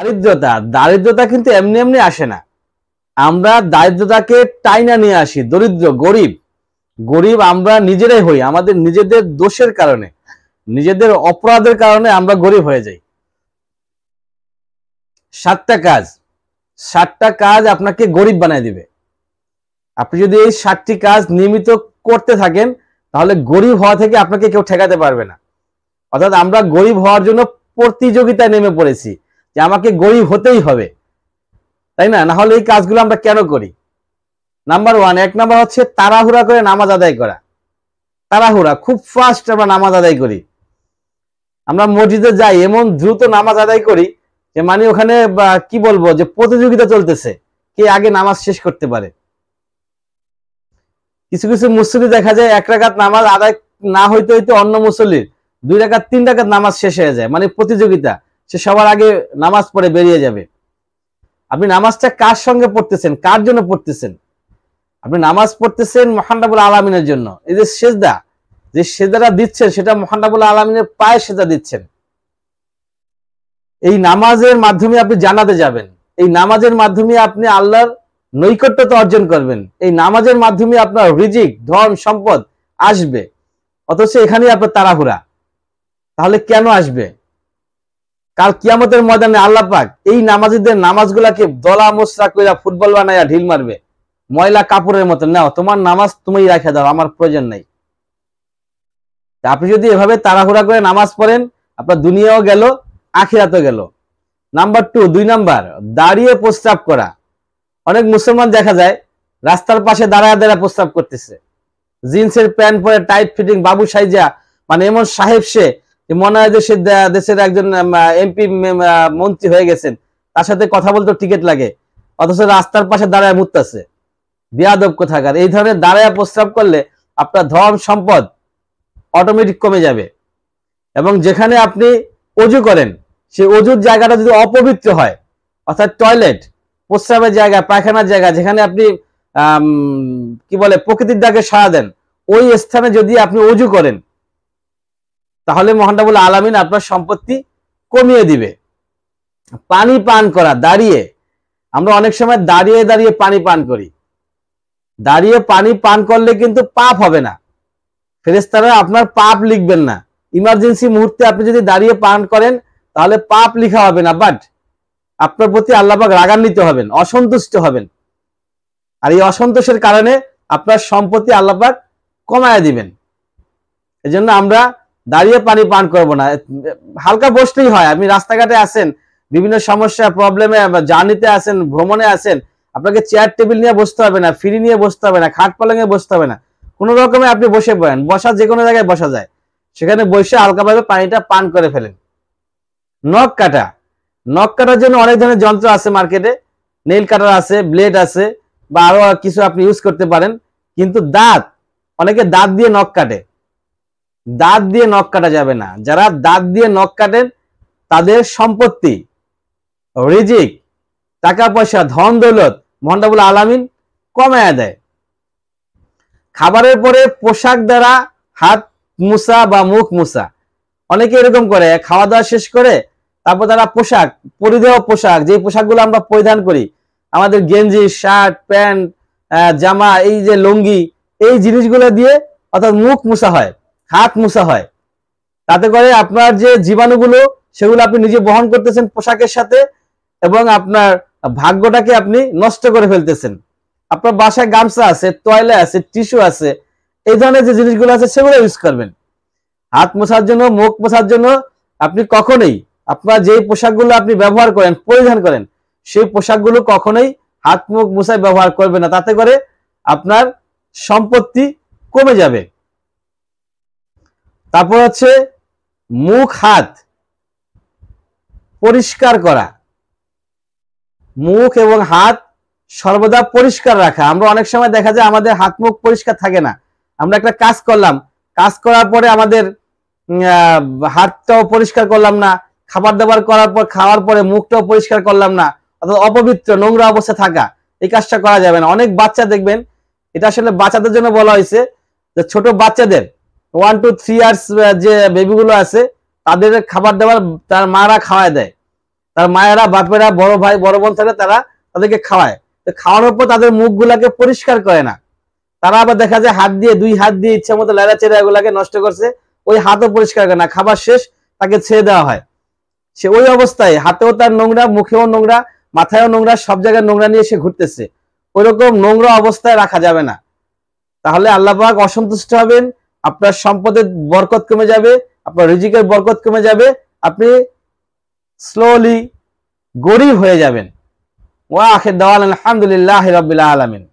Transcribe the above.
দারিদ্রতা দারিদ্রতা কিন্তু এমনি এমনি আসে না। আমরা দারিদ্রতাকে টাইনা নিয়ে আসি। দরিদ্র গরিব গরিব আমরা নিজেরাই হই, আমাদের নিজেদের দোষের কারণে, নিজেদের অপরাধের কারণে আমরা গরিব হয়ে যাই। 7টা কাজ আপনাকে গরিব বানায় দিবে। আপনি যদি এই 7টি কাজ নিয়মিত করতে থাকেন তাহলে গরিব হওয়া থেকে আপনাকে কেউ ঠেকাতে পারবে না। অর্থাৎ আমরা গরিব হওয়ার জন্য প্রতিযোগিতায় নেমে পড়েছি যে আমাকে গরিব হতেই হবে, তাই না? না হলে এই কাজগুলো আমরা কেন করি? নাম্বার 1, 1 নাম্বার হচ্ছে তাড়াহুড়া করে নামাজ আদায় করা। তাড়াহুড়া, খুব ফাস্ট আমরা নামাজ আদায় করি। আমরা মসজিদে যাই, এমন দ্রুত নামাজ আদায় করি যে মানে ওখানে কি বলবো, যে প্রতিযোগিতা চলতেছে কে আগে নামাজ শেষ করতে পারে। কিছু কিছু মুসল্লি দেখা যায় 1 রাকাত নামাজ আদায় না হইতে হইতে অন্য মুসল্লির 2 রাকাত 3 রাকাত নামাজ শেষ হয়ে যায়, মানে প্রতিযোগিতা, সে সবার আগে নামাজ পড়ে বেরিয়ে যাবে। আপনি নামাজটা কার সঙ্গে পড়তেছেন, কার জন্য পড়তেছেন? আপনি নামাজ পড়তেছেন মহান রব্বুল আলামিনের জন্য। এই যে সেজদা, যে সেজদাটা দিচ্ছেন সেটা মহান রব্বুল আলামিনের পায়ে সেজদা দিচ্ছেন। এই নামাজের মাধ্যমে আপনি জান্নাতে যাবেন, এই নামাজের মাধ্যমে আপনি আল্লাহর নৈকট্যতা অর্জন করবেন, এই নামাজের মাধ্যমে আপনার রিজিক, ধন, সম্পদ আসবে। অথচ এখানেই আপনার তাড়াহুড়া। তাহলে কেন আসবে? কাল কিয়ামতের ময়দানে আল্লাহ পাক এই নামাজীদের নামাজগুলাকে দলা মোসরা কইরা ফুটবল বানাইয়া ঢিল মারবে, ময়লা কাপড়ের মতো। নাও তোমার নামাজ তুমি রাখে দাও, আমার প্রয়োজন নাই। আপনি যদি এভাবে তাড়াহুড়া করে নামাজ পড়েন, আপনার দুনিয়াও গেল, আখিরাতও গেল। নাম্বার 2, 2 নাম্বার, দাঁড়িয়ে প্রস্রাব করা। অনেক মুসলমান দেখা যায় রাস্তার পাশে দাঁড়ায় দাঁড়ায় প্রস্রাব করতেছে, জিন্সের প্যান্ট পরে টাইট ফিটিং বাবু সাইজা, মানে এমন সাহেব সে মনে হয় যে সে দেশের একজন এমপি মন্ত্রী হয়ে গেছেন, তার সাথে কথা বলতে টিকিট লাগে, অথচ রাস্তার পাশে দাঁড়ায় মুততেছে। বেয়াদব কোথাকার। এই ধরনের দাঁড়ায় প্রস্রাব করলে আপনার ধন সম্পদ অটোমেটিক কমে যাবে। এবং যেখানে আপনি অজু করেন সেই অজুর জায়গাটা যদি অপবিত্র হয়, অর্থাৎ টয়লেট, প্রস্রাবের জায়গা, পায়খানার জায়গা, যেখানে আপনি কি বলে প্রকৃতির ডাকে সাড়া দেন, ওই স্থানে যদি আপনি অজু করেন তাহলে মহান রব্বুল আলামিন আপনার সম্পত্তি কমিয়ে দিবে। পানি পান করা দাঁড়িয়ে, আমরা অনেক সময় দাঁড়িয়ে দাঁড়িয়ে পানি পান করি। দাঁড়িয়ে পানি পান করলে কিন্তু পাপ হবে না, ফেরেশতারা আপনার পাপ লিখবেন না। ইমার্জেন্সি মুহূর্তে আপনি যদি দাঁড়িয়ে পান করেন তাহলে পাপ লিখা হবে না, বাট আপনার প্রতি আল্লাহ পাক রাগান্বিত হবেন, অসন্তুষ্ট হবেন। আর এই অসন্তোষের কারণে আপনার সম্পত্তি আল্লাহ পাক কমায় দিবেন। এজন্য আমরা দাঁড়িয়ে পানি পান করব না, হালকা বসলেই হয়। আপনি রাস্তাঘাটে আছেন, বিভিন্ন সমস্যা প্রবলেমে, জার্নিতে আছেন, ভ্রমণে আছেন, আপনাকে চেয়ার টেবিল নিয়ে বসতে হবে না, ফ্রি নিয়ে বসতে হবে না, খাট পালঙে বসতে হবে না, কোনো রকমে আপনি বসে পড়েন, বসা যে কোনো জায়গায় বসা যায়, সেখানে বসে হালকাভাবে পানিটা পান করে ফেলেন। নখ কাটা, নখ কাটার জন্য অনেক ধরনের যন্ত্র আছে মার্কেটে, নেইল কাটার আছে, ব্লেড আছে, বা আরো কিছু আপনি ইউজ করতে পারেন। কিন্তু দাঁত, অনেকে দাঁত দিয়ে নখ কাটে, দাঁত দিয়ে নখ কাটা যাবে না। যারা দাঁত দিয়ে নখ কাটেন তাদের সম্পত্তি, রিজিক, টাকা পয়সা, ধন দৌলত মহান রব্বুল আলামিন কমায়া দেয়। খাবারের পরে পোশাক দ্বারা হাত মুছা বা মুখ মুছা, অনেকে এরকম করে, খাওয়া দাওয়া শেষ করে তারপর তারা পোশাক, পরিধেয় পোশাক, যে পোশাকগুলো আমরা পরিধান করি, আমাদের গেঞ্জি, শার্ট, প্যান্ট, জামা, এই যে লুঙ্গি, এই জিনিসগুলো দিয়ে অর্থাৎ মুখ মুছা হয়, হাত মুছা হয়। তাতে করে আপনার যে জীবাণুগুলো সেগুলো আপনি নিজে বহন করতেছেন পোশাকের সাথে, এবং আপনার ভাগ্যটাকে আপনি নষ্ট করে ফেলতেছেন। আপনার বাসায় গামছা আছে, টয়লেট আছে, টিস্যু আছে, এই ধরনের যে জিনিসগুলো আছে সেগুলো ইউজ করবেন। হাত মোছার জন্য, মুখ মোছার জন্য আপনি কখনোই আপনার যে পোশাকগুলো আপনি ব্যবহার করেন, পরিধান করেন, সেই পোশাকগুলো কখনোই হাত মুখ মোছায় ব্যবহার করবেন না, তাতে করে আপনার সম্পত্তি কমে যাবে। তারপর হচ্ছে মুখ হাত পরিষ্কার করা, মুখ এবং হাত সর্বদা পরিষ্কার রাখা। আমরা অনেক সময় দেখা যায় আমাদের হাত মুখ পরিষ্কার থাকে না, আমরা একটা কাজ করলাম, কাজ করার পরে আমাদের হাতটাও পরিষ্কার করলাম না, খাবার দাবার করার পর খাওয়ার পরে মুখটাও পরিষ্কার করলাম না, অর্থাৎ অপবিত্র নোংরা অবস্থা থাকা, এই কাজটা করা যাবে না। অনেক বাচ্চা দেখবেন, এটা আসলে বাচ্চাদের জন্য বলা হয়েছে, যে ছোট বাচ্চাদের 1 to 3 ইয়ার্স যে বেবিগুলো আছে তাদের খাবার দাবার তার মারা খাওয়ায় দেয়, তার মায়েরা, বাপেরা, বড় ভাই, বড় বোন থাকলে তারা তাদেরকে খাওয়ায়। খাওয়ানোর পর তাদের মুখগুলাকে পরিষ্কার করে না, তারা আবার দেখা যায় হাত দিয়ে, 2 হাত দিয়ে ইচ্ছা মতো লেড়া চেড়া এগুলাকে নষ্ট করছে, ওই হাতও পরিষ্কার করে না। খাবার শেষ, তাকে ছেড়ে দেওয়া হয়। সে ওই অবস্থায় হাতেও তার নোংরা, মুখেও নোংরা, মাথায়ও নোংরা, সব জায়গায় নোংরা নিয়ে সে ঘুরতেছে। ওইরকম নোংরা অবস্থায় রাখা যাবে না, তাহলে আল্লাহ পাক অসন্তুষ্ট হবেন, আপনার সম্পদের বরকত কমে যাবে, আপনার রিজিকের বরকত কমে যাবে, আপনি স্লোলি গরিব হয়ে যাবেন। ওয়া আখির দাওয়ানা আলহামদুলিল্লাহি রাব্বিল আলামিন।